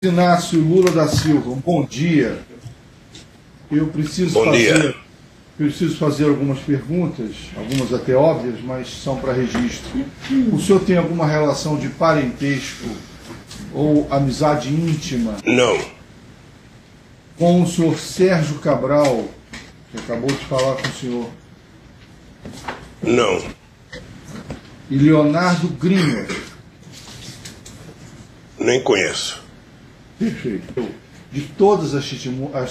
Inácio Lula da Silva, bom dia. Eu preciso fazer algumas perguntas, algumas até óbvias, mas são para registro. O senhor tem alguma relação de parentesco ou amizade íntima? Não. Com o senhor Sérgio Cabral, que acabou de falar com o senhor? Não. E Leonardo Grima? Nem conheço. Perfeito. De todas as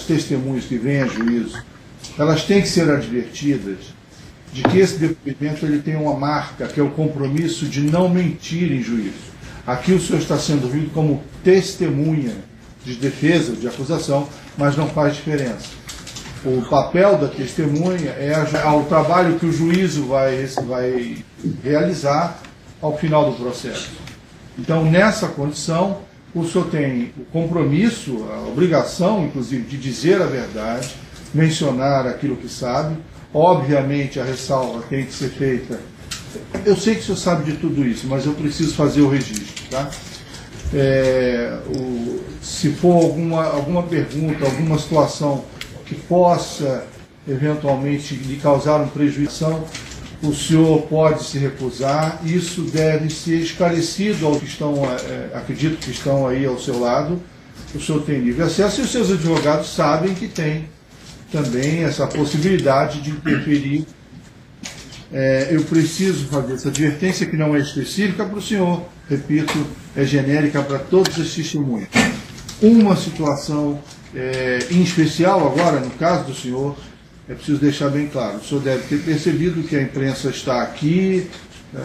testemunhas que vêm a juízo, elas têm que ser advertidas de que esse depoimento ele tem uma marca, que é o compromisso de não mentir em juízo. Aqui o senhor está sendo ouvido como testemunha de defesa, de acusação, mas não faz diferença. O papel da testemunha é ao trabalho que o juízo vai realizar ao final do processo. Então, nessa condição, o senhor tem o compromisso, a obrigação, inclusive, de dizer a verdade, mencionar aquilo que sabe. Obviamente, a ressalva tem que ser feita. Eu sei que o senhor sabe de tudo isso, mas eu preciso fazer o registro, tá? Se for alguma pergunta, alguma situação que possa, eventualmente, lhe causar um prejuízo, o senhor pode se recusar. Isso deve ser esclarecido aos que estão, acredito que estão aí ao seu lado. O senhor tem livre acesso e os seus advogados sabem que tem também essa possibilidade de interferir. Eu preciso fazer essa advertência, que não é específica para o senhor, repito, é genérica para todos os testemunhos. Uma situação em especial agora, no caso do senhor, é preciso deixar bem claro, o senhor deve ter percebido que a imprensa está aqui,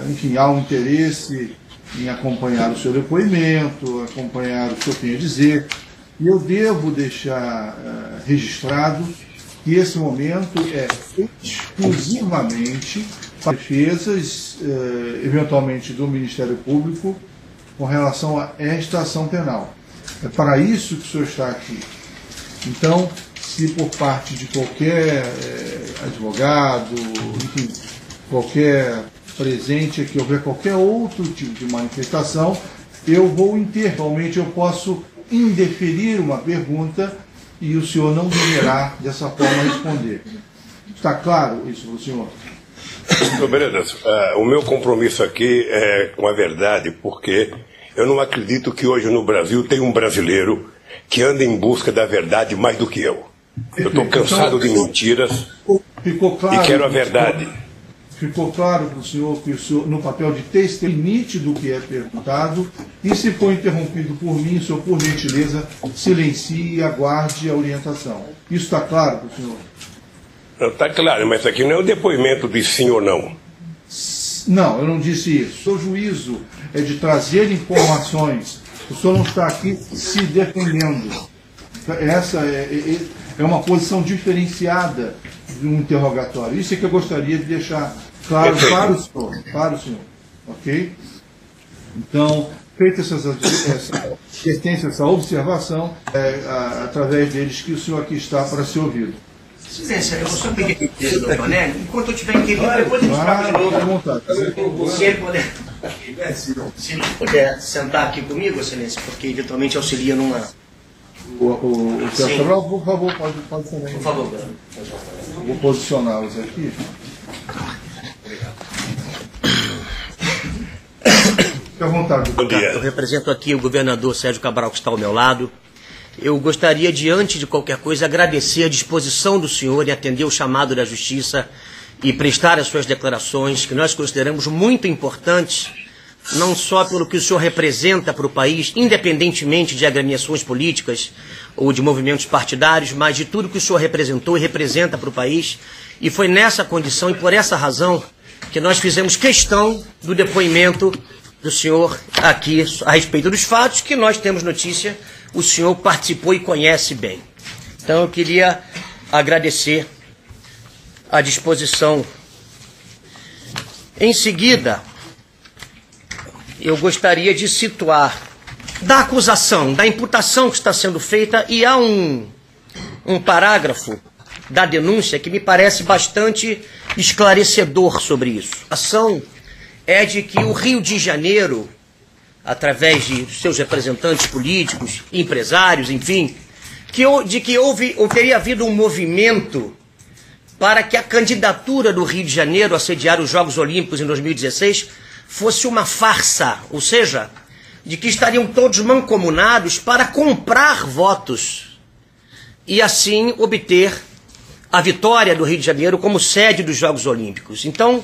enfim, há um interesse em acompanhar o seu depoimento, acompanhar o que o senhor tem a dizer, e eu devo deixar registrado que esse momento é exclusivamente para defesas, eventualmente do Ministério Público, com relação a esta ação penal. É para isso que o senhor está aqui. Então, se por parte de qualquer advogado, enfim, qualquer presente aqui, houver qualquer outro tipo de manifestação, eu vou intervalmente, eu posso indeferir uma pergunta e o senhor não deverá, dessa forma, responder. Está claro isso para o senhor? Vereador, o meu compromisso aqui é com a verdade, porque eu não acredito que hoje no Brasil tem um brasileiro que anda em busca da verdade mais do que eu. Eu estou cansado de mentiras e quero a verdade. Ficou claro para o senhor que o senhor, no papel de testemunha, nítido que é perguntado, e se for interrompido por mim, o senhor, por gentileza, silencie e aguarde a orientação. Isso está claro para o senhor? Está claro, mas aqui não é o depoimento de sim ou não. Não, eu não disse isso. O seu juízo é de trazer informações. O senhor não está aqui se defendendo. Essa é uma posição diferenciada de um interrogatório. Isso é que eu gostaria de deixar claro para o senhor. Ok? Então, feita essa observação, através deles que o senhor aqui está para ser ouvido. Excelência, eu vou só pedir que o doutor Nélio, enquanto eu estiver inquirido, depois a gente fala de novo. Se ele puder sentar aqui comigo, Excelência, porque eventualmente auxilia numa... O senhor Cabral, por favor, pode também. Por favor, vou posicioná-los aqui. Obrigado. Fique à vontade. Bom dia. Eu represento aqui o governador Sérgio Cabral, que está ao meu lado. Eu gostaria de, antes de qualquer coisa, agradecer a disposição do senhor em atender o chamado da Justiça e prestar as suas declarações, que nós consideramos muito importantes, não só pelo que o senhor representa para o país, independentemente de agremiações políticas ou de movimentos partidários, mas de tudo que o senhor representou e representa para o país. E foi nessa condição e por essa razão que nós fizemos questão do depoimento do senhor aqui a respeito dos fatos que nós temos notícia, o senhor participou e conhece bem. Então eu queria agradecer a disposição. Em seguida, eu gostaria de situar da acusação, da imputação que está sendo feita, e há um parágrafo da denúncia que me parece bastante esclarecedor sobre isso. A ação é de que o Rio de Janeiro através de seus representantes políticos, empresários, enfim, de que teria havido um movimento para que a candidatura do Rio de Janeiro a sediar os Jogos Olímpicos em 2016 fosse uma farsa, ou seja, de que estariam todos mancomunados para comprar votos e assim obter a vitória do Rio de Janeiro como sede dos Jogos Olímpicos. Então,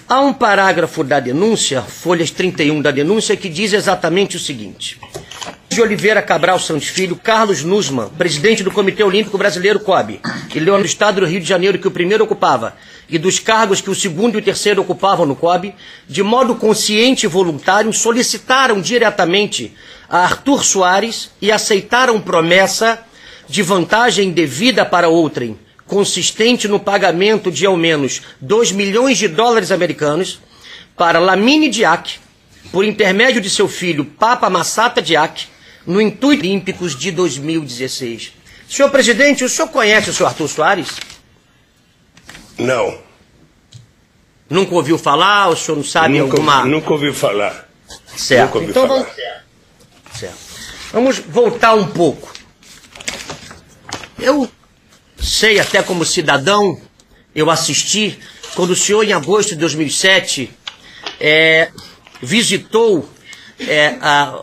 há um parágrafo da denúncia, folhas 31 da denúncia, que diz exatamente o seguinte: de Oliveira Cabral Santos Filho, Carlos Nussmann, presidente do Comitê Olímpico Brasileiro COB, e Leão do Estado do Rio de Janeiro, que o primeiro ocupava, e dos cargos que o segundo e o terceiro ocupavam no COB, de modo consciente e voluntário, solicitaram diretamente a Arthur Soares e aceitaram promessa de vantagem devida para outrem, consistente no pagamento de ao menos 2 milhões de dólares americanos para Lamine Diak, por intermédio de seu filho Papa Massata Diak, no intuito Olímpicos de 2016. Senhor presidente, o senhor conhece o senhor Arthur Soares? Não. Nunca ouviu falar? O senhor não sabe alguma... Nunca ouviu falar. Certo. Nunca ouvi então falar. Vamos voltar um pouco. Eu sei, até como cidadão, eu assisti, quando o senhor, em agosto de 2007, visitou,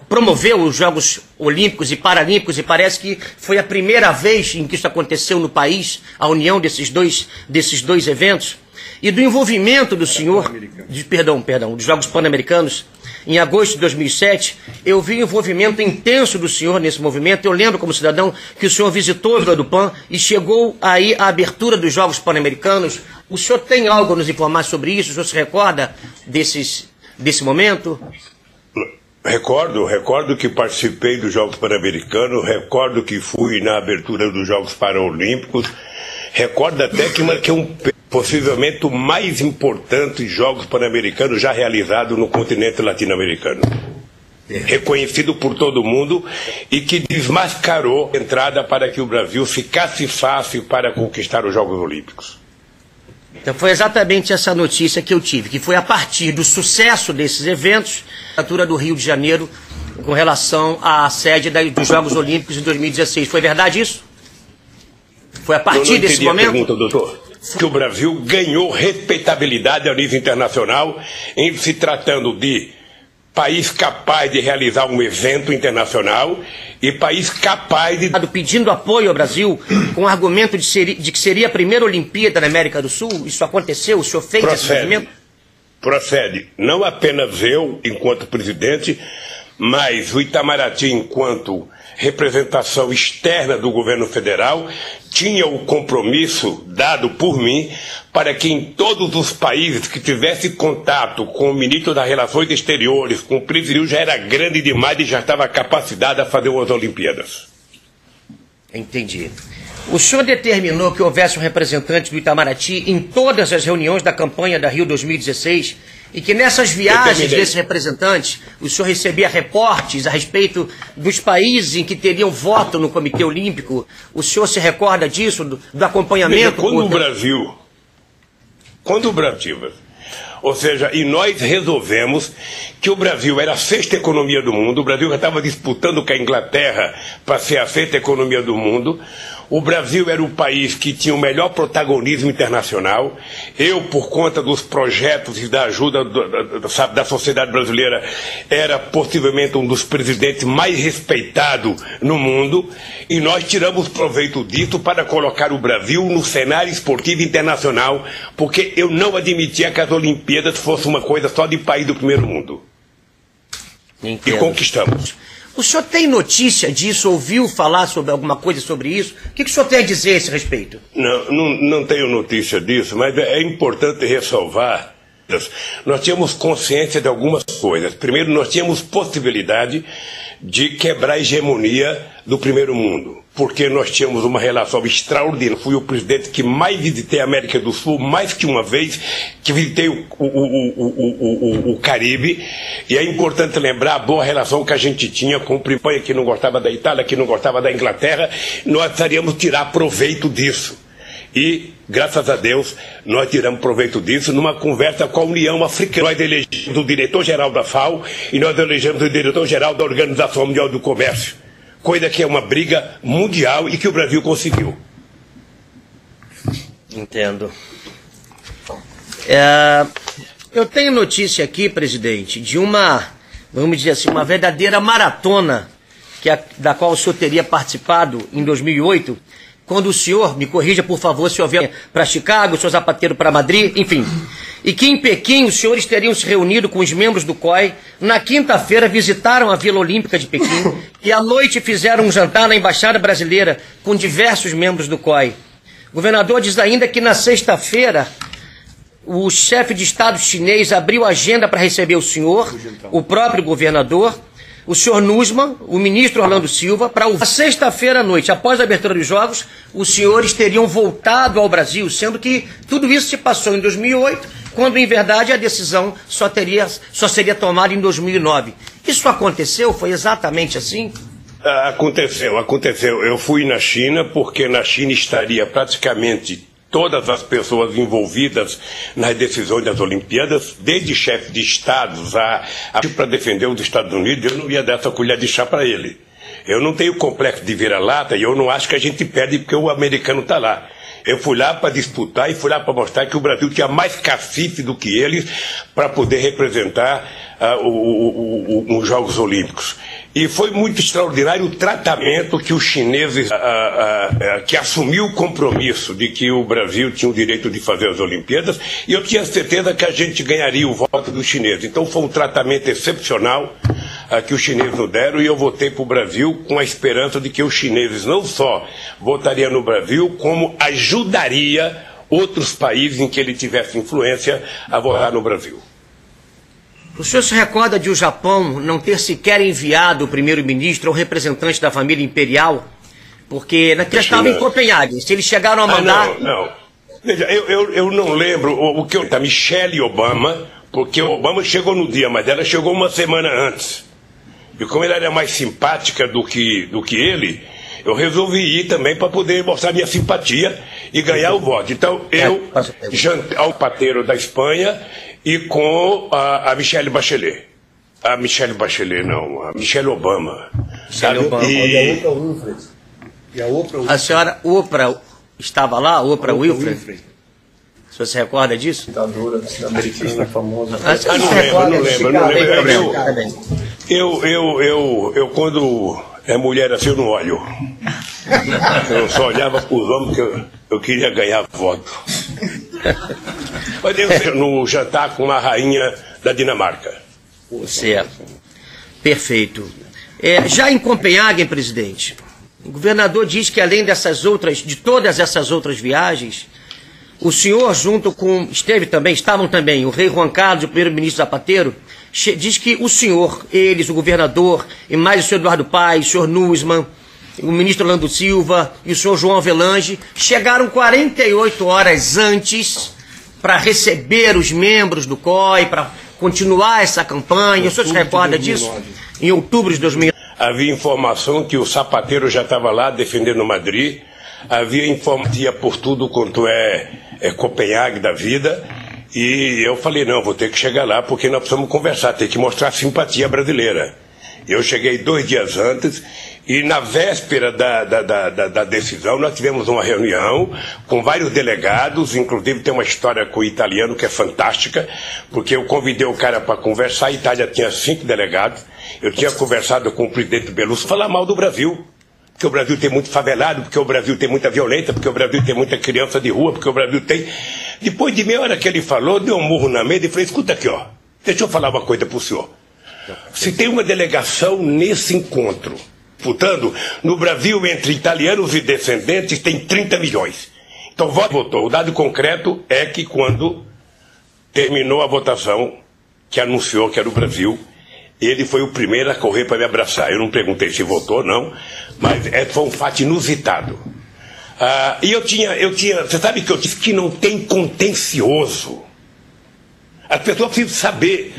promoveu os Jogos Olímpicos e Paralímpicos, e parece que foi a primeira vez em que isso aconteceu no país, a união desses dois eventos, e do envolvimento do senhor, dos Jogos Pan-Americanos, em agosto de 2007, eu vi o envolvimento intenso do senhor nesse movimento. Eu lembro, como cidadão, que o senhor visitou a Vila do Pan e chegou aí à abertura dos Jogos Pan-Americanos. O senhor tem algo a nos informar sobre isso? O senhor se recorda desse momento? Recordo que participei dos Jogos Pan-Americanos, recordo que fui na abertura dos Jogos Paralímpicos, recordo até que marquei possivelmente o mais importante Jogos Pan-Americanos já realizado no continente latino-americano. Reconhecido por todo mundo e que desmascarou a entrada para que o Brasil ficasse fácil para conquistar os Jogos Olímpicos. Então foi exatamente essa notícia que eu tive, que foi a partir do sucesso desses eventos, a candidatura do Rio de Janeiro com relação à sede dos Jogos Olímpicos em 2016. Foi verdade isso? Foi a partir desse momento? Pergunta, doutor. Que o Brasil ganhou respeitabilidade ao nível internacional em se tratando de país capaz de realizar um evento internacional e país capaz de... Pedindo apoio ao Brasil com o argumento de que seria a primeira Olimpíada na América do Sul. Isso aconteceu? O senhor fez esse movimento? Procede. Não apenas eu, enquanto presidente, mas o Itamaraty, enquanto representação externa do governo federal, tinha o compromisso dado por mim para que em todos os países que tivesse contato com o ministro das Relações Exteriores, com o presidente, já era grande demais e já estava capacidade a fazer as Olimpíadas. Entendi. O senhor determinou que houvesse um representante do Itamaraty em todas as reuniões da campanha da Rio 2016 e que nessas viagens desses representantes o senhor recebia reportes a respeito dos países em que teriam voto no Comitê Olímpico. O senhor se recorda disso, do acompanhamento? Quando o Brasil, ou seja, e nós resolvemos que o Brasil era a sexta economia do mundo, o Brasil já estava disputando com a Inglaterra para ser a sexta economia do mundo, o Brasil era o país que tinha o melhor protagonismo internacional. Eu, por conta dos projetos e da ajuda da sociedade brasileira, era possivelmente um dos presidentes mais respeitados no mundo, e nós tiramos proveito disso para colocar o Brasil no cenário esportivo internacional, porque eu não admitia que as Olimpíadas fossem uma coisa só de país do primeiro mundo. Entendo. E conquistamos. O senhor tem notícia disso? Ouviu falar sobre alguma coisa sobre isso? O que o senhor tem a dizer a esse respeito? Não tenho notícia disso, mas é importante ressalvar. Nós tínhamos consciência de algumas coisas. Primeiro, nós tínhamos possibilidade de quebrar a hegemonia do primeiro mundo, porque nós tínhamos uma relação extraordinária. Fui o presidente que mais visitei a América do Sul, mais que uma vez, que visitei o Caribe, e é importante lembrar a boa relação que a gente tinha com o Espanha, que não gostava da Itália, que não gostava da Inglaterra. Nós precisaríamos tirar proveito disso. E, graças a Deus, nós tiramos proveito disso numa conversa com a União Africana. Nós elegemos o diretor-geral da FAO e nós elegemos o diretor-geral da Organização Mundial do Comércio. Coisa que é uma briga mundial e que o Brasil conseguiu. Entendo. Eu tenho notícia aqui, presidente, de uma, vamos dizer assim, uma verdadeira maratona da qual o senhor teria participado em 2008, quando o senhor, me corrija por favor, se houver para Chicago, o senhor Zapatero para Madrid, enfim, e que em Pequim os senhores teriam se reunido com os membros do COI, na quinta-feira visitaram a Vila Olímpica de Pequim e à noite fizeram um jantar na Embaixada Brasileira com diversos membros do COI. O governador diz ainda que na sexta-feira o chefe de Estado chinês abriu a agenda para receber o senhor, o próprio governador, o senhor Nussmann, o ministro Orlando Silva, para a sexta-feira à noite, após a abertura dos Jogos, os senhores teriam voltado ao Brasil, sendo que tudo isso se passou em 2008, quando em verdade a decisão só seria tomada em 2009. Isso aconteceu? Foi exatamente assim? Aconteceu. Eu fui na China porque na China estaria praticamente todas as pessoas envolvidas nas decisões das Olimpíadas, desde chefes de estados para defender os Estados Unidos. Eu não ia dar essa colher de chá para ele. Eu não tenho complexo de vira-lata e eu não acho que a gente perde porque o americano está lá. Eu fui lá para disputar e fui lá para mostrar que o Brasil tinha mais cacife do que eles para poder representar os Jogos Olímpicos. E foi muito extraordinário o tratamento que os chineses, que assumiu o compromisso de que o Brasil tinha o direito de fazer as Olimpíadas, e eu tinha certeza que a gente ganharia o voto dos chineses. Então foi um tratamento excepcional que os chineses nos deram, e eu votei para o Brasil com a esperança de que os chineses não só votariam no Brasil, como ajudaria outros países em que ele tivesse influência a votar no Brasil. O senhor se recorda de o Japão não ter sequer enviado o primeiro-ministro ou representante da família imperial? Porque naquele estava em Copenhague. Se eles chegaram a mandar... Não. Veja, eu não lembro o que a Michelle Obama, porque Obama chegou no dia, mas ela chegou uma semana antes. E como ela era mais simpática do que ele, eu resolvi ir também para poder mostrar minha simpatia e ganhar o voto. Então eu jantei ao pateiro da Espanha e com a Michelle Bachelet. A Michelle Bachelet, não, a Michelle Obama. Michelle Obama. A senhora Oprah estava lá, Oprah Winfrey? O senhor se recorda disso? Ditadura americana famosa. Não lembro. Eu quando é mulher assim, eu não olho. Eu só olhava para os homens porque eu queria ganhar voto. Mas eu no jantar com a rainha da Dinamarca. Certo. Perfeito. Já em Copenhague, presidente, o governador diz que além de todas essas outras viagens, o senhor estavam também o rei Juan Carlos e o primeiro-ministro Zapatero, diz que o senhor, eles, o governador, e mais o senhor Eduardo Paes, o senhor Nussmann, o ministro Orlando Silva e o senhor João Avelange chegaram 48 horas antes para receber os membros do COI, para continuar essa campanha. O senhor se recorda disso? Em outubro de 2009. Havia informação que o Zapatero já estava lá defendendo Madrid. Havia informação por tudo quanto é Copenhague da vida. E eu falei, não, vou ter que chegar lá porque nós precisamos conversar, tem que mostrar simpatia brasileira. Eu cheguei 2 dias antes e na véspera da decisão nós tivemos uma reunião com vários delegados, inclusive tem uma história com o italiano que é fantástica, porque eu convidei o cara para conversar, a Itália tinha 5 delegados, eu tinha conversado com o presidente Berlusconi, falar mal do Brasil, porque o Brasil tem muito favelado, porque o Brasil tem muita violência, porque o Brasil tem muita criança de rua, porque o Brasil tem... Depois de meia hora que ele falou, deu um murro na mesa e falei, escuta aqui, ó, deixa eu falar uma coisa pro senhor. Se tem uma delegação nesse encontro, portanto, no Brasil, entre italianos e descendentes, tem 30 milhões. Então, votou. O dado concreto é que quando terminou a votação, que anunciou que era o Brasil, ele foi o primeiro a correr para me abraçar. Eu não perguntei se votou ou não, mas foi um fato inusitado. E eu tinha, você sabe que eu disse que não tem contencioso. As pessoas precisam saber.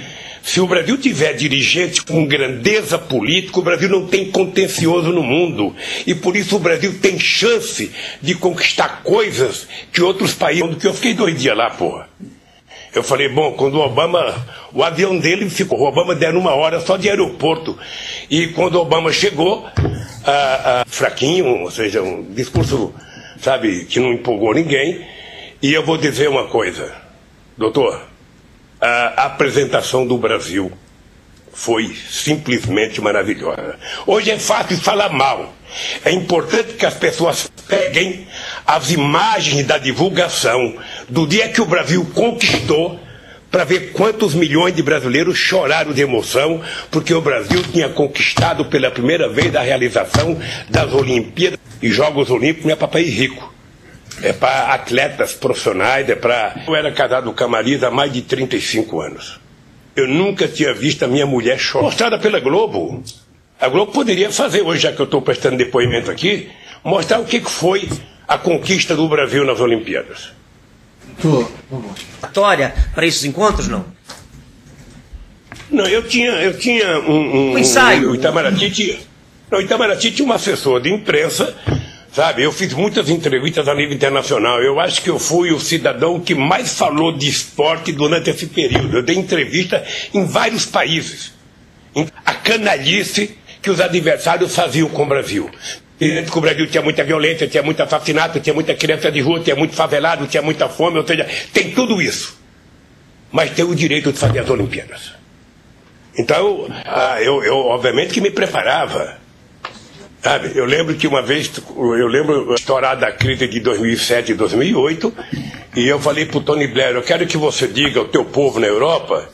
Se o Brasil tiver dirigente com grandeza política, o Brasil não tem contencioso no mundo. E por isso o Brasil tem chance de conquistar coisas que outros países... Que eu fiquei 2 dias lá, porra. Eu falei, bom, quando o Obama... O avião dele ficou... O Obama deram 1 hora só de aeroporto. E quando o Obama chegou, fraquinho, ou seja, um discurso, sabe, que não empolgou ninguém. E eu vou dizer uma coisa, doutor... A apresentação do Brasil foi simplesmente maravilhosa. Hoje é fácil falar mal. É importante que as pessoas peguem as imagens da divulgação do dia que o Brasil conquistou para ver quantos milhões de brasileiros choraram de emoção porque o Brasil tinha conquistado pela primeira vez a realização das Olimpíadas e Jogos Olímpicos. Não é para país rico. É para atletas profissionais, Eu era casado com a Marisa há mais de 35 anos. Eu nunca tinha visto a minha mulher chorar. Mostrada pela Globo. A Globo poderia fazer, hoje já que eu estou prestando depoimento aqui, mostrar o que foi a conquista do Brasil nas Olimpíadas. Vitória para esses encontros, não? Não, eu tinha um ensaio. O Itamaraty tinha um assessor de imprensa. Sabe, eu fiz muitas entrevistas a nível internacional. Eu acho que eu fui o cidadão que mais falou de esporte durante esse período. Eu dei entrevista em vários países. A canalice que os adversários faziam com o Brasil. Que o Brasil tinha muita violência, tinha muito assassinato, tinha muita criança de rua, tinha muito favelado, tinha muita fome, ou seja, tem tudo isso. Mas tem o direito de fazer as Olimpíadas. Então, eu obviamente que me preparava. Sabe, eu lembro que uma vez, estourar da crise de 2007 e 2008, e eu falei para o Tony Blair, eu quero que você diga ao teu povo na Europa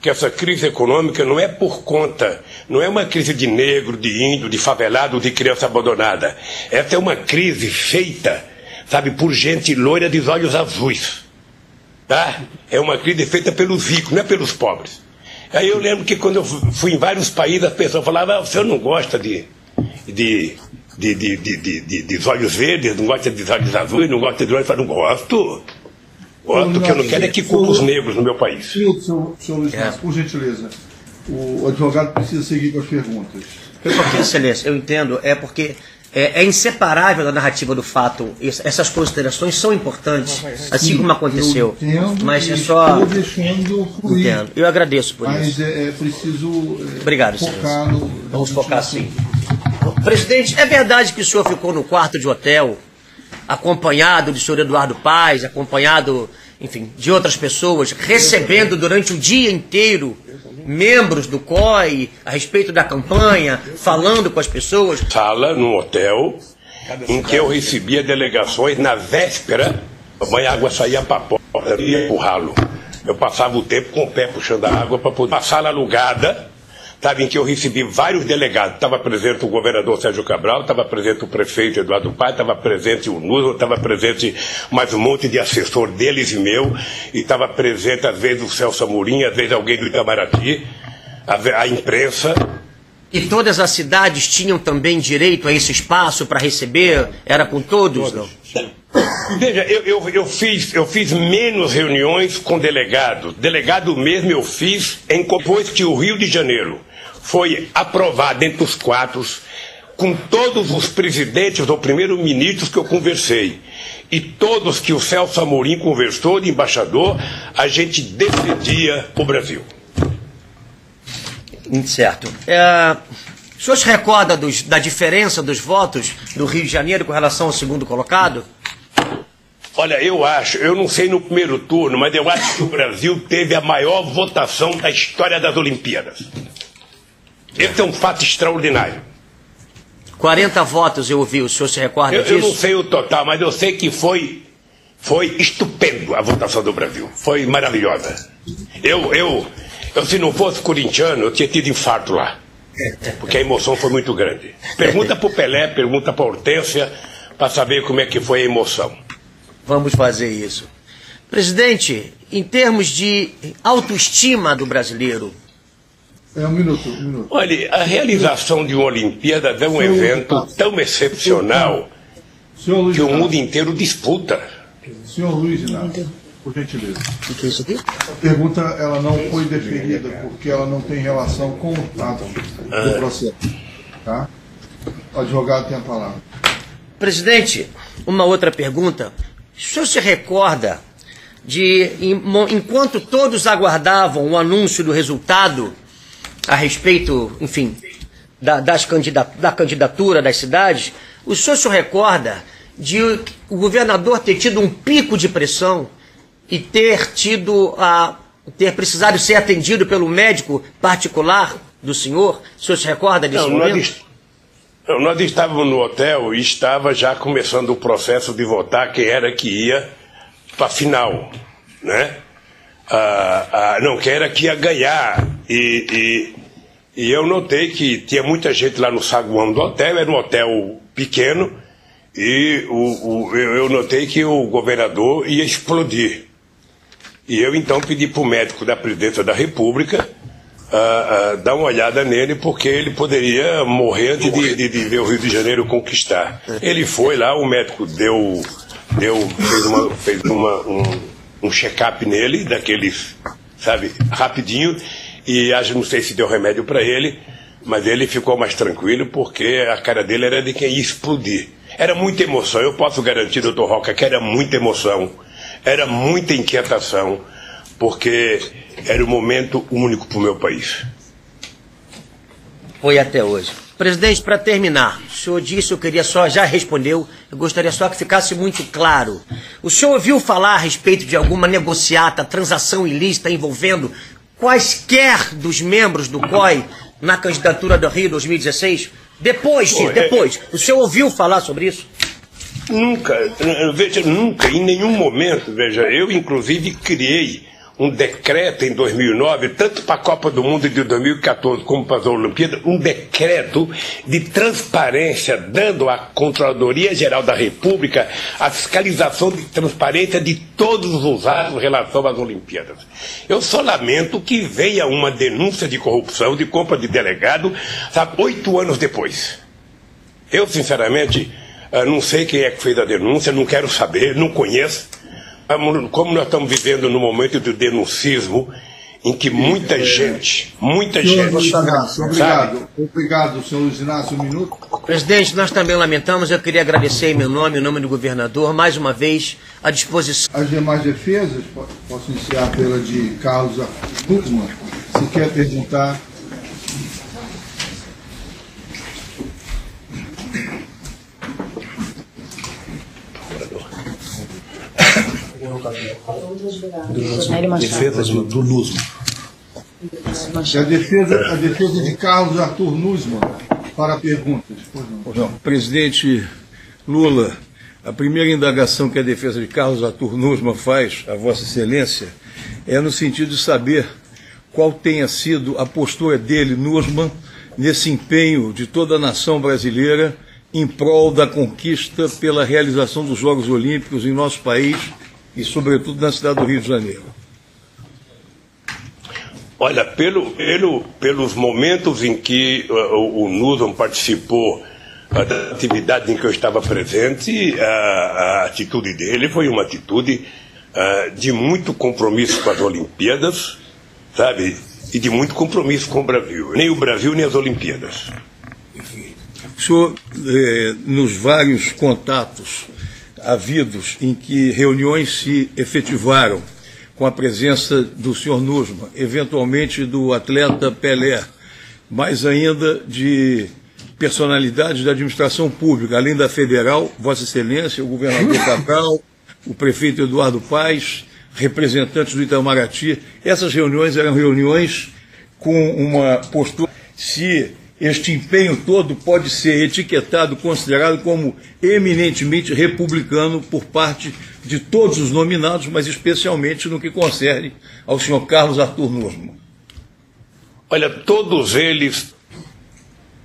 que essa crise econômica não é por conta, não é uma crise de negro, de índio, de favelado, de criança abandonada. Essa é uma crise feita, sabe, por gente loira de olhos azuis. Tá? É uma crise feita pelos ricos, não é pelos pobres. Aí eu lembro que quando eu fui em vários países, as pessoas falavam, o senhor não gosta de olhos verdes, não gosta de olhos azuis, não gosta de olhos... Eu falo, não gosto. Gosto, que eu não quero é que culpa os negros no meu país. Senhor Luiz Inácio, por gentileza, o advogado precisa seguir com as perguntas. Excelência, eu entendo, é porque é inseparável da narrativa do fato. Essas considerações são importantes, assim como aconteceu. Mas é só... Entendo. Eu agradeço por isso. Mas é preciso Obrigado, focar no... Vamos focar sim. Presidente, é verdade que o senhor ficou no quarto de hotel, acompanhado do senhor Eduardo Paes, acompanhado, enfim, de outras pessoas, recebendo durante o dia inteiro membros do COI a respeito da campanha, falando com as pessoas? Sala no hotel em que eu recebia delegações na véspera, a água saía para a porta, eu ia empurrá-lo. Eu passava o tempo com o pé puxando a água para poder... Uma sala alugada, sabe, em que eu recebi vários delegados. Estava presente o governador Sérgio Cabral, estava presente o prefeito Eduardo Paes, estava presente o Nuno, estava presente mais um monte de assessor deles e meu, e estava presente às vezes o Celso Amorim, às vezes alguém do Itamaraty, a imprensa. E todas as cidades tinham também direito a esse espaço para receber? Era com todos, não? Veja, eu fiz menos reuniões com delegados. Delegado mesmo eu fiz depois que o Rio de Janeiro foi aprovado entre os 4, com todos os presidentes ou primeiros-ministros que eu conversei. E todos que o Celso Amorim conversou de embaixador, a gente defendia o Brasil. Certo. O senhor se recorda da diferença dos votos do Rio de Janeiro com relação ao segundo colocado? Olha, eu não sei no primeiro turno, mas eu acho que o Brasil teve a maior votação da história das Olimpíadas. Esse é um fato extraordinário. 40 votos eu ouvi, o senhor se recorda disso? Eu não sei o total, mas eu sei que foi estupendo a votação do Brasil. Foi maravilhosa. Se não fosse corintiano, eu tinha tido infarto lá. Porque a emoção foi muito grande. Pergunta para o Pelé, pergunta para a Hortência, para saber como é que foi a emoção. Vamos fazer isso. Presidente, em termos de autoestima do brasileiro... Um minuto. Olha, a realização de uma Olimpíada é um evento tão excepcional que o mundo inteiro disputa. Senhor Luiz Inácio, por gentileza. O que é isso aqui? A pergunta ela não foi deferida porque ela não tem relação com o ato do processo. Tá? O advogado tem a palavra. Presidente, uma outra pergunta. O senhor se recorda de, enquanto todos aguardavam o anúncio do resultado a respeito, enfim, da candidatura das cidades, o senhor se recorda de o governador ter tido um pico de pressão e ter precisado ser atendido pelo médico particular do senhor? O senhor se recorda desse momento? Nós estávamos no hotel e estava já começando o processo de votar quem era que ia para a final, né? Não, quem era que ia ganhar. E eu notei que tinha muita gente lá no saguão do hotel, era um hotel pequeno, e eu notei que o governador ia explodir. E eu então pedi para o médico da presidência da República dar uma olhada nele, porque ele poderia morrer antes de ver o Rio de Janeiro conquistar. Ele foi lá, o médico fez um check-up nele, daqueles, sabe, rapidinho, e não sei se deu remédio para ele, mas ele ficou mais tranquilo, porque a cara dele era de quem ia explodir. Era muita emoção, eu posso garantir, doutor Roca, que era muita emoção, era muita inquietação, porque era um momento único para o meu país. Foi até hoje. Presidente, para terminar, o senhor disse, já respondeu, eu gostaria só que ficasse muito claro. O senhor ouviu falar a respeito de alguma negociata, transação ilícita envolvendo quaisquer dos membros do COI na candidatura do Rio 2016? Depois, o senhor ouviu falar sobre isso? Nunca, nunca, em nenhum momento, eu inclusive criei um decreto em 2009, tanto para a Copa do Mundo de 2014 como para as Olimpíadas, um decreto de transparência, dando à Controladoria Geral da República a fiscalização de transparência de todos os atos em relação às Olimpíadas. Eu só lamento que venha uma denúncia de corrupção, de compra de delegado, 8 anos depois. Eu, sinceramente, não sei quem é que fez a denúncia, não quero saber, não conheço. Como nós estamos vivendo num momento de denuncismo, em que muita gente... Obrigado, senhor Luiz Inácio, um minuto. Presidente, nós também lamentamos, eu queria agradecer em meu nome, em nome do governador, mais uma vez, à disposição. As demais defesas, posso iniciar pela de Carlos Guzman, se quer perguntar... Defesa do Nussmann. A defesa de Carlos Arthur Nussmann para perguntas. Não, presidente Lula, a primeira indagação que a defesa de Carlos Arthur Nussmann faz a Vossa Excelência é no sentido de saber qual tenha sido a postura dele, Nussmann, nesse empenho de toda a nação brasileira em prol da conquista pela realização dos Jogos Olímpicos em nosso país e, sobretudo, na cidade do Rio de Janeiro. Olha, pelos momentos em que o Nussmann participou da atividade em que eu estava presente, a atitude dele foi uma atitude de muito compromisso com as Olimpíadas, sabe? E de muito compromisso com o Brasil. Nem o Brasil, nem as Olimpíadas. O senhor, nos vários contatos havidos em que reuniões se efetivaram com a presença do senhor Nussmann, eventualmente do atleta Pelé, mais ainda de personalidades da administração pública, além da federal, Vossa Excelência, o governador Cabral, o prefeito Eduardo Paes, representantes do Itamaraty. Essas reuniões eram reuniões com uma postura... Se este empenho todo pode ser etiquetado, considerado como eminentemente republicano por parte de todos os nominados, mas especialmente no que concerne ao senhor Carlos Arthur Nussmann. Olha, todos eles,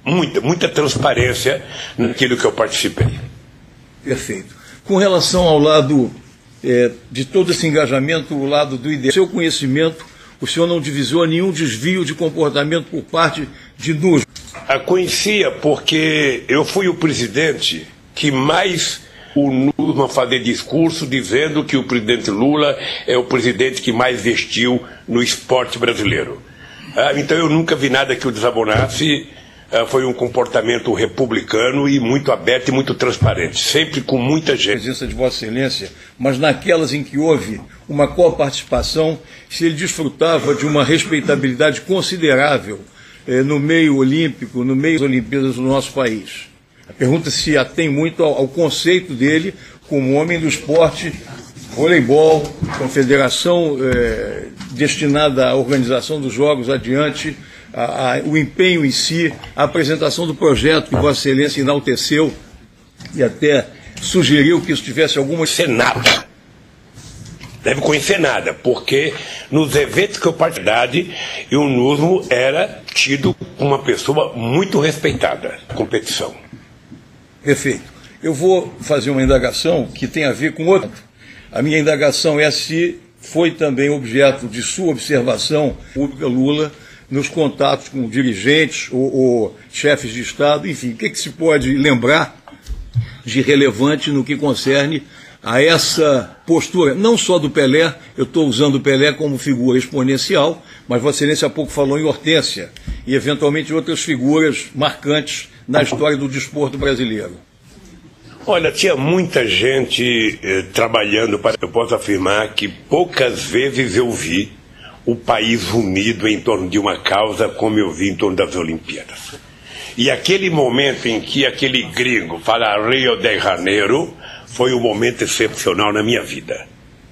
muita transparência naquilo que eu participei. Perfeito. Com relação ao lado de todo esse engajamento, o lado do ideal, seu conhecimento, o senhor não divisou nenhum desvio de comportamento por parte de Nussmann? A conhecia porque eu fui o presidente que mais o Nussmann fazer discurso dizendo que o presidente Lula é o presidente que mais investiu no esporte brasileiro. Então eu nunca vi nada que o desabonasse. Foi um comportamento republicano e muito aberto e muito transparente, sempre com muita gente. Presença de Vossa Excelência, mas naquelas em que houve uma coparticipação, se ele desfrutava de uma respeitabilidade considerável no meio olímpico, no meio das Olimpíadas do nosso país. A pergunta se atém muito ao conceito dele como homem do esporte, voleibol, confederação destinada à organização dos Jogos adiante, o empenho em si, a apresentação do projeto que Vossa Excelência enalteceu e até sugeriu que isso tivesse alguma... Nada. Deve conhecer nada, porque nos eventos que eu participei, o Nussmann era tido como uma pessoa muito respeitada na competição. Perfeito. Eu vou fazer uma indagação que tem a ver com outra. A minha indagação é se foi também objeto de sua observação pública, Lula, nos contatos com dirigentes ou chefes de Estado, enfim, o que se pode lembrar de relevante no que concerne a essa postura, não só do Pelé, eu estou usando o Pelé como figura exponencial, mas Vossa Excelência há pouco falou em Hortência e eventualmente outras figuras marcantes na história do desporto brasileiro. Olha, tinha muita gente trabalhando para... Eu posso afirmar que poucas vezes eu vi o país unido em torno de uma causa como eu vi em torno das Olimpíadas. E aquele momento em que aquele gringo fala Rio de Janeiro foi um momento excepcional na minha vida.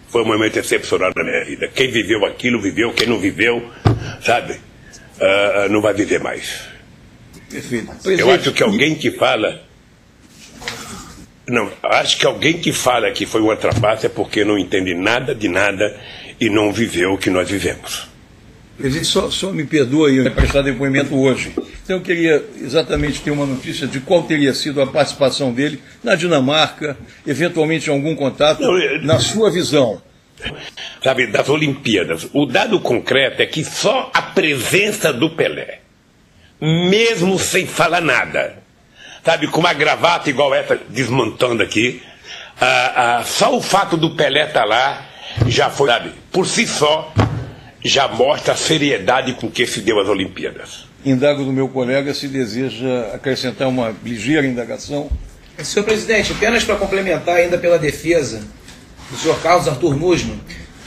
Foi um momento excepcional na minha vida. Quem viveu aquilo, viveu. Quem não viveu, sabe, não vai viver mais. Perfeito. Eu acho que alguém que fala... Não, acho que alguém que fala que foi uma trapaça é porque não entende nada de nada e não viveu o que nós vivemos. Presidente, só me perdoe eu prestar depoimento hoje. Então eu queria exatamente ter uma notícia de qual teria sido a participação dele na Dinamarca, eventualmente em algum contato, na sua visão. Sabe, das Olimpíadas, o dado concreto é que só a presença do Pelé, mesmo sem falar nada, sabe, com uma gravata igual essa, desmontando aqui, só o fato do Pelé estar lá, já foi, sabe, por si só, já mostra a seriedade com que se deu as Olimpíadas. Indago do meu colega se deseja acrescentar uma ligeira indagação. Senhor presidente, apenas para complementar ainda pela defesa do senhor Carlos Arthur Nussmann,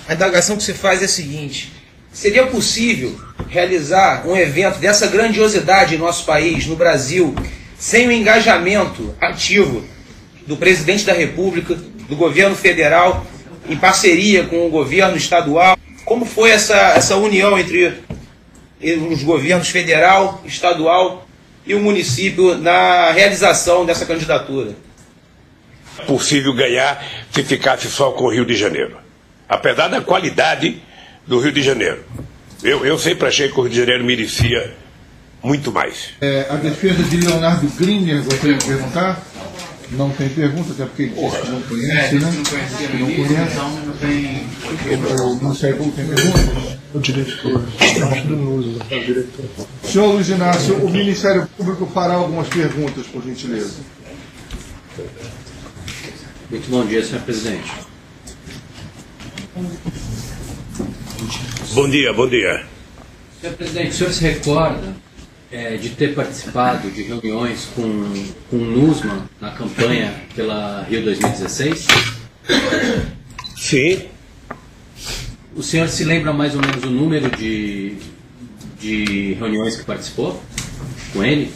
a indagação que se faz é a seguinte: seria possível realizar um evento dessa grandiosidade em nosso país, no Brasil, sem o engajamento ativo do presidente da República, do governo federal, em parceria com o governo estadual? Como foi essa união entre os governos federal, estadual e o município na realização dessa candidatura? É possível ganhar se ficasse só com o Rio de Janeiro, apesar da qualidade do Rio de Janeiro. Eu sempre achei que o Rio de Janeiro merecia muito mais. A defesa de Leonardo Griner, gostaria de perguntar? Não tem pergunta, até porque ele disse que não conhece, né? Não conhece. Então não tem. O Ministério Público tem pergunta? O diretor. Do Nussmann, o diretor. Senhor Luiz Inácio, o Ministério Público fará algumas perguntas, por gentileza. Muito bom dia, senhor presidente. Bom dia, bom dia. Senhor presidente, o senhor se recorda de ter participado de reuniões com o Nussmann na campanha pela Rio 2016? Sim. O senhor se lembra mais ou menos o número de reuniões que participou com ele?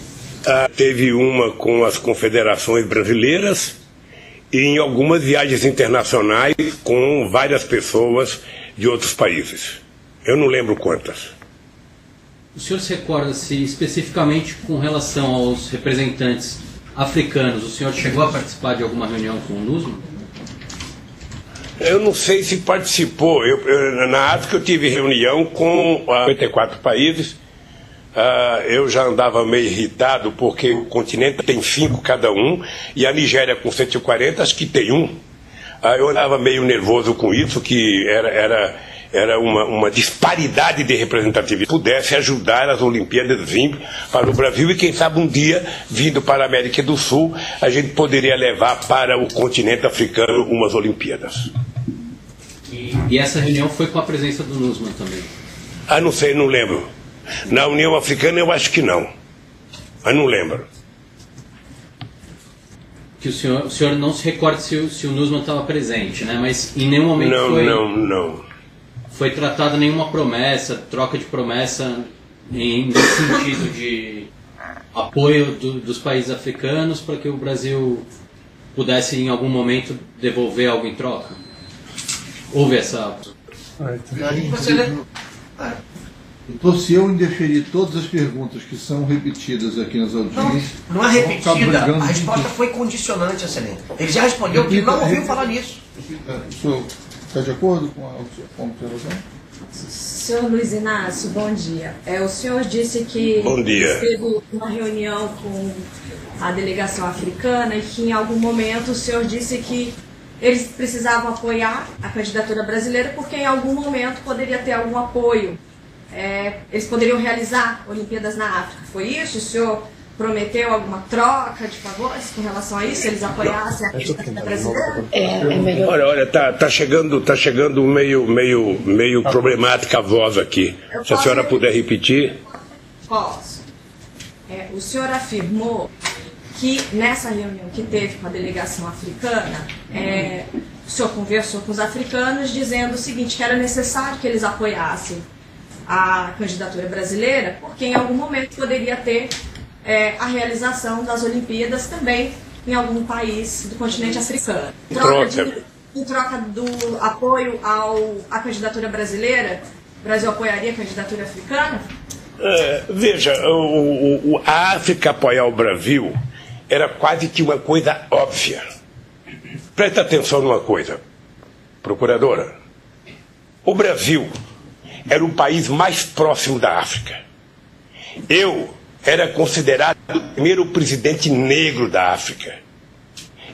Teve uma com as confederações brasileiras e em algumas viagens internacionais com várias pessoas de outros países. Eu não lembro quantas. O senhor se recorda se especificamente com relação aos representantes africanos, o senhor chegou a participar de alguma reunião com o Nussmann? Eu não sei se participou. Na África eu tive reunião com 54 países. Eu já andava meio irritado porque o continente tem 5 cada um e a Nigéria com 140 acho que tem 1. Eu andava meio nervoso com isso, que era uma disparidade de representatividade, pudesse ajudar as Olimpíadas a vir para o Brasil e quem sabe um dia, vindo para a América do Sul, a gente poderia levar para o continente africano umas Olimpíadas. E essa reunião foi com a presença do Nussmann também? Ah, não sei, não lembro. Na União Africana eu acho que não, mas não lembro. Que o senhor não se recorda se o Nussmann estava presente, né? Mas em nenhum momento não. Foi tratada nenhuma promessa, troca de promessa nesse sentido de apoio dos países africanos para que o Brasil pudesse em algum momento devolver algo em troca? Houve essa... Então, se eu indeferir todas as perguntas que são repetidas aqui nas audiências... Não é repetida, a resposta foi condicionante, excelente. Ele já respondeu que não ouviu falar nisso. O senhor está de acordo com a observação? Senhor Luiz Inácio, bom dia. O senhor disse que teve uma reunião com a delegação africana e que em algum momento o senhor disse que eles precisavam apoiar a candidatura brasileira porque em algum momento poderia ter algum apoio. Eles poderiam realizar Olimpíadas na África. Foi isso? O senhor prometeu alguma troca de favores com relação a isso? Eles apoiassem a candidatura brasileira? Olha, tá chegando meio problemática a voz aqui. Se a senhora puder repetir. Posso. O senhor afirmou que nessa reunião que teve com a delegação africana, o senhor conversou com os africanos dizendo o seguinte, que era necessário que eles apoiassem a candidatura brasileira, porque em algum momento poderia ter a realização das Olimpíadas também em algum país do continente africano. Em troca do apoio à candidatura brasileira, o Brasil apoiaria a candidatura africana? Veja, a África apoiar o Brasil era quase que uma coisa óbvia. Presta atenção numa coisa, procuradora. O Brasil era o país mais próximo da África. Eu era considerado o primeiro presidente negro da África.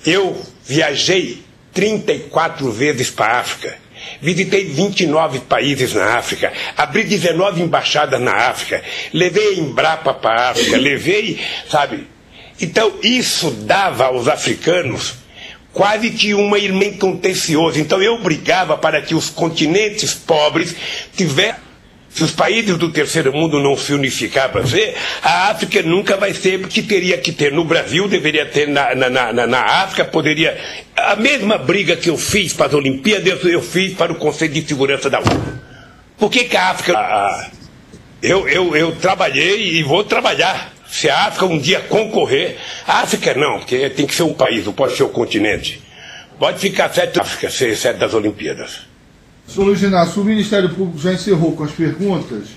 Eu viajei 34 vezes para a África. Visitei 29 países na África, abri 19 embaixadas na África, levei a Embrapa para a África, sabe? Então isso dava aos africanos quase que uma irmã contenciosa. Então eu brigava para que os continentes pobres tivessem... Se os países do terceiro mundo não se unificar para ver, a África nunca vai ser, porque teria que ter no Brasil, deveria ter na África, poderia... A mesma briga que eu fiz para as Olimpíadas, eu fiz para o Conselho de Segurança da ONU. Por que a África... Eu trabalhei e vou trabalhar. Se a África um dia concorrer... A África não, porque tem que ser um país, não pode ser um continente. Pode ficar certo a África ser sede das Olimpíadas. Senhor Luiz Inácio, o Ministério Público já encerrou com as perguntas.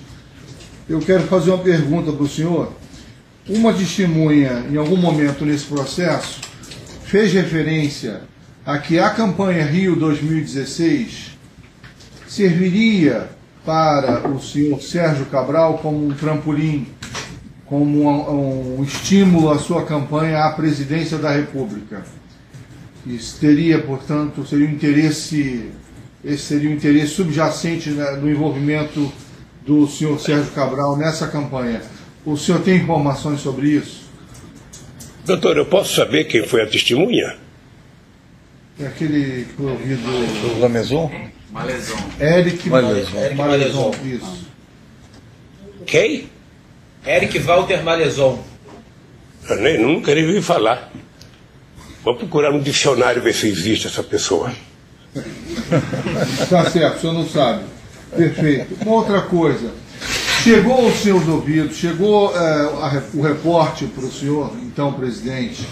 Eu quero fazer uma pergunta para o senhor. Uma testemunha, em algum momento nesse processo, fez referência a que a campanha Rio 2016 serviria para o senhor Sérgio Cabral como um trampolim, como um estímulo à sua campanha à presidência da República. Isso teria, portanto, esse seria o interesse subjacente, né, do envolvimento do senhor Sérgio Cabral nessa campanha. O senhor tem informações sobre isso? Doutor, eu posso saber quem foi a testemunha? É aquele que eu ouvi do... Lamezon? Malezon. Eric Malezon, isso. Quem? Eric Walter Malezon. Eu nunca nem ouvi falar. Vou procurar no dicionário ver se existe essa pessoa. Está certo, o senhor não sabe. Perfeito. Uma outra coisa. Chegou aos seus ouvidos, chegou o reporte para o senhor, então presidente,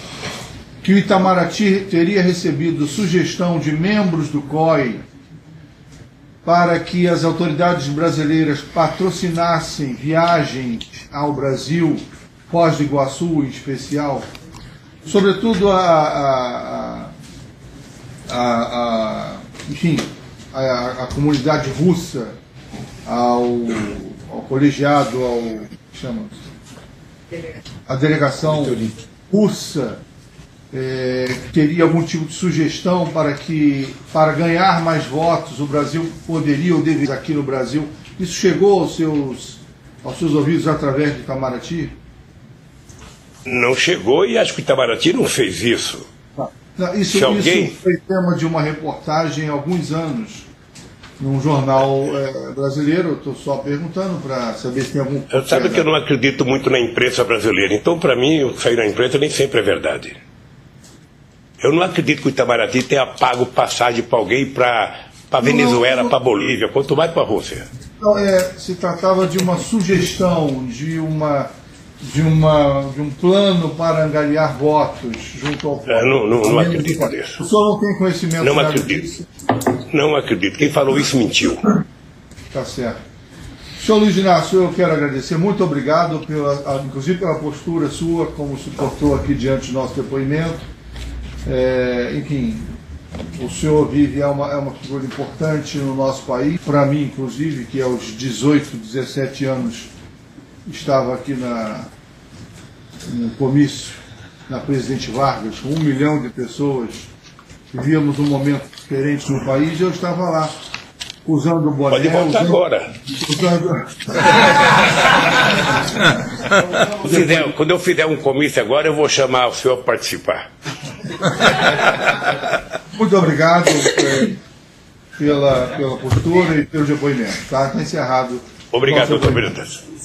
que o Itamaraty teria recebido sugestão de membros do COI para que as autoridades brasileiras patrocinassem viagens ao Brasil, Foz do Iguaçu em especial, sobretudo enfim, a comunidade russa, ao colegiado, a delegação russa teria algum tipo de sugestão para ganhar mais votos, o Brasil poderia ou deveria aqui no Brasil? Isso chegou aos seus ouvidos através de Itamaraty? Não chegou, e acho que Itamaraty não fez isso. Não, isso foi tema de uma reportagem há alguns anos, num jornal brasileiro. Eu estou só perguntando para saber se tem algum... Sabe que eu não acredito muito na imprensa brasileira, então para mim, eu sair na imprensa nem sempre é verdade. Eu não acredito que o Itamaraty tenha pago passagem para alguém para Venezuela, para Bolívia, quanto mais para a Rússia. Então, se tratava de uma sugestão, de um plano para angariar votos junto ao povo. Não acredito nisso. O senhor não tem conhecimento não acredito disso? Não acredito. Quem falou isso mentiu. Tá certo. Senhor Luiz Inácio, eu quero agradecer. Muito obrigado, inclusive pela postura sua, como suportou aqui diante do nosso depoimento. Enfim, o senhor vive, é uma figura importante no nosso país. Para mim, inclusive, que aos 18, 17 anos estava aqui no comício, na Presidente Vargas, com 1 milhão de pessoas, vivíamos um momento diferente no país, e eu estava lá, usando o boné... Pode voltar agora. Quando eu fizer um comício agora, eu vou chamar o senhor para participar. Muito obrigado pela postura e pelo depoimento. Está encerrado. Obrigado, doutor Bernardo.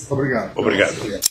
Obrigado. Obrigado.